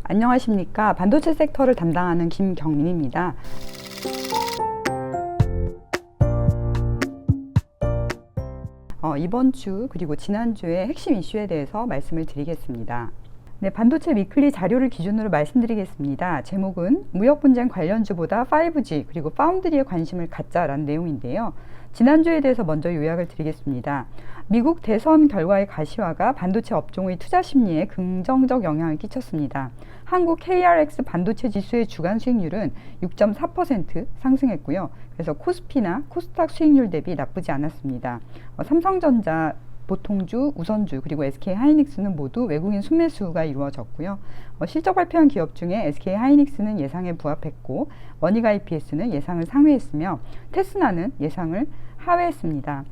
안녕하십니까. 반도체 섹터를 담당하는 김경민입니다. 이번 주 그리고 지난주의 핵심 이슈에 대해서 말씀을 드리겠습니다. 네, 반도체 위클리 자료를 기준으로 말씀드리겠습니다. 제목은 무역 분쟁 관련주보다 5G 그리고 파운드리에 관심을 갖자라는 내용인데요. 지난주에 대해서 먼저 요약을 드리겠습니다. 미국 대선 결과의 가시화가 반도체 업종의 투자 심리에 긍정적 영향을 끼쳤습니다. 한국 KRX 반도체 지수의 주간 수익률은 6.4% 상승했고요. 그래서 코스피나 코스닥 수익률 대비 나쁘지 않았습니다. 삼성전자, 보통주, 우선주, 그리고 SK하이닉스는 모두 외국인 순매수가 이루어졌고요. 실적 발표한 기업 중에 SK하이닉스는 예상에 부합했고 원익 IPS는 예상을 상회했으며 테스나는 예상을 하회했습니다.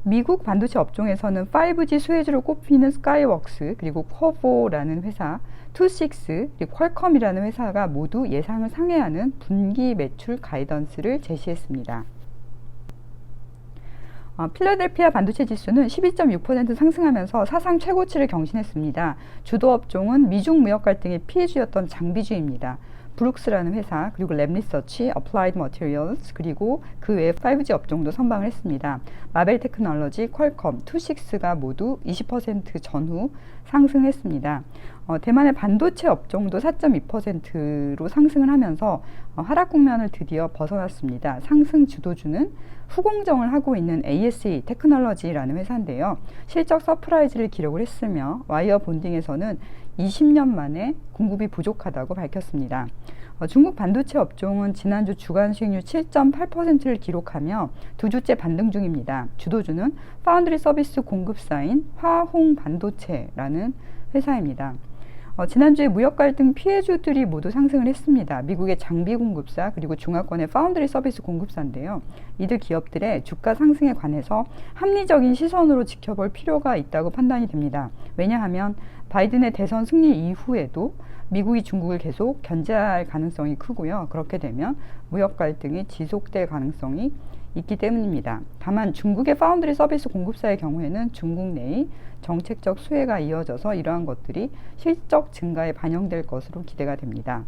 미국 반도체 업종에서는 5G 수혜주로 꼽히는 스카이웍스, 그리고 쿼보라는 회사, 투식스, 그리고 퀄컴이라는 회사가 모두 예상을 상회하는 분기 매출 가이던스를 제시했습니다. 필라델피아 반도체 지수는 12.6% 상승하면서 사상 최고치를 경신했습니다. 주도 업종은 미중 무역 갈등의 피해주였던 장비주입니다. 브룩스라는 회사, 그리고 랩리서치, 어플라이드 머티리얼스, 그리고 그 외에 5G 업종도 선방을 했습니다. 마벨 테크놀로지, 퀄컴, 투식스가 모두 20% 전후 상승했습니다. 대만의 반도체 업종도 4.2%로 상승을 하면서 하락 국면을 드디어 벗어났습니다. 상승 주도주는 후공정을 하고 있는 ASE 테크놀로지라는 회사인데요. 실적 서프라이즈를 기록을 했으며 와이어 본딩에서는 20년 만에 공급이 부족하다고 밝혔습니다. 중국 반도체 업종은 지난주 주간 수익률 7.8%를 기록하며 두 주째 반등 중입니다. 주도주는 파운드리 서비스 공급사인 화홍 반도체라는 회사입니다. 지난주에 무역 갈등 피해주들이 모두 상승을 했습니다. 미국의 장비 공급사 그리고 중화권의 파운드리 서비스 공급사인데요. 이들 기업들의 주가 상승에 관해서 합리적인 시선으로 지켜볼 필요가 있다고 판단이 됩니다. 왜냐하면 바이든의 대선 승리 이후에도 미국이 중국을 계속 견제할 가능성이 크고요. 그렇게 되면 무역 갈등이 지속될 가능성이 있기 때문입니다. 다만 중국의 파운드리 서비스 공급사의 경우에는 중국 내의 정책적 수혜가 이어져서 이러한 것들이 실적 증가에 반영될 것으로 기대가 됩니다.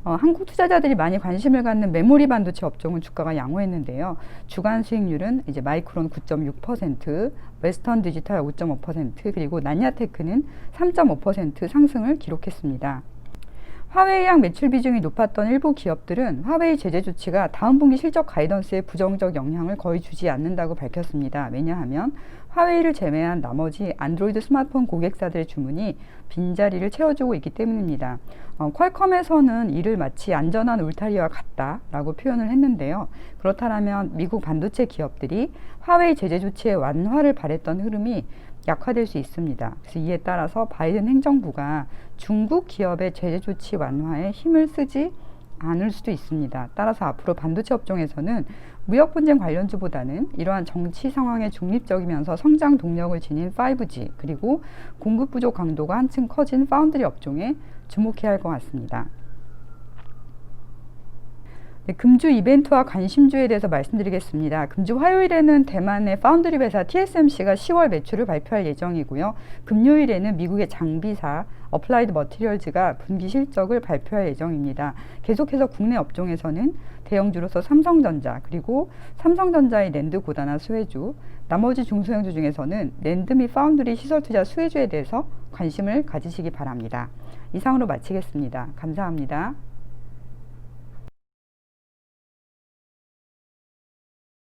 한국 투자자들이 많이 관심을 갖는 메모리 반도체 업종은 주가가 양호했는데요. 주간 수익률은 이제 마이크론 9.6%, 웨스턴 디지털 5.5%, 그리고 난야테크는 3.5% 상승을 기록했습니다. 화웨이향 매출 비중이 높았던 일부 기업들은 화웨이 제재 조치가 다음 분기 실적 가이던스에 부정적 영향을 거의 주지 않는다고 밝혔습니다. 왜냐하면 화웨이를 제외한 나머지 안드로이드 스마트폰 고객사들의 주문이 빈자리를 채워주고 있기 때문입니다. 퀄컴에서는 이를 마치 안전한 울타리와 같다라고 표현을 했는데요. 그렇다면 미국 반도체 기업들이 화웨이 제재 조치의 완화를 바랬던 흐름이 약화될 수 있습니다. 그래서 이에 따라서 바이든 행정부가 중국 기업의 제재 조치 완화에 힘을 쓰지 않을 수도 있습니다. 따라서 앞으로 반도체 업종에서는 무역 분쟁 관련주보다는 이러한 정치 상황에 중립적이면서 성장 동력을 지닌 5G 그리고 공급 부족 강도가 한층 커진 파운드리 업종에 주목해야 할 것 같습니다. 금주 이벤트와 관심주에 대해서 말씀드리겠습니다. 금주 화요일에는 대만의 파운드리 회사 TSMC가 10월 매출을 발표할 예정이고요. 금요일에는 미국의 장비사 어플라이드 머티리얼즈가 분기 실적을 발표할 예정입니다. 계속해서 국내 업종에서는 대형주로서 삼성전자 그리고 삼성전자의 낸드 고단화 수혜주, 나머지 중소형주 중에서는 낸드 및 파운드리 시설 투자 수혜주에 대해서 관심을 가지시기 바랍니다. 이상으로 마치겠습니다. 감사합니다.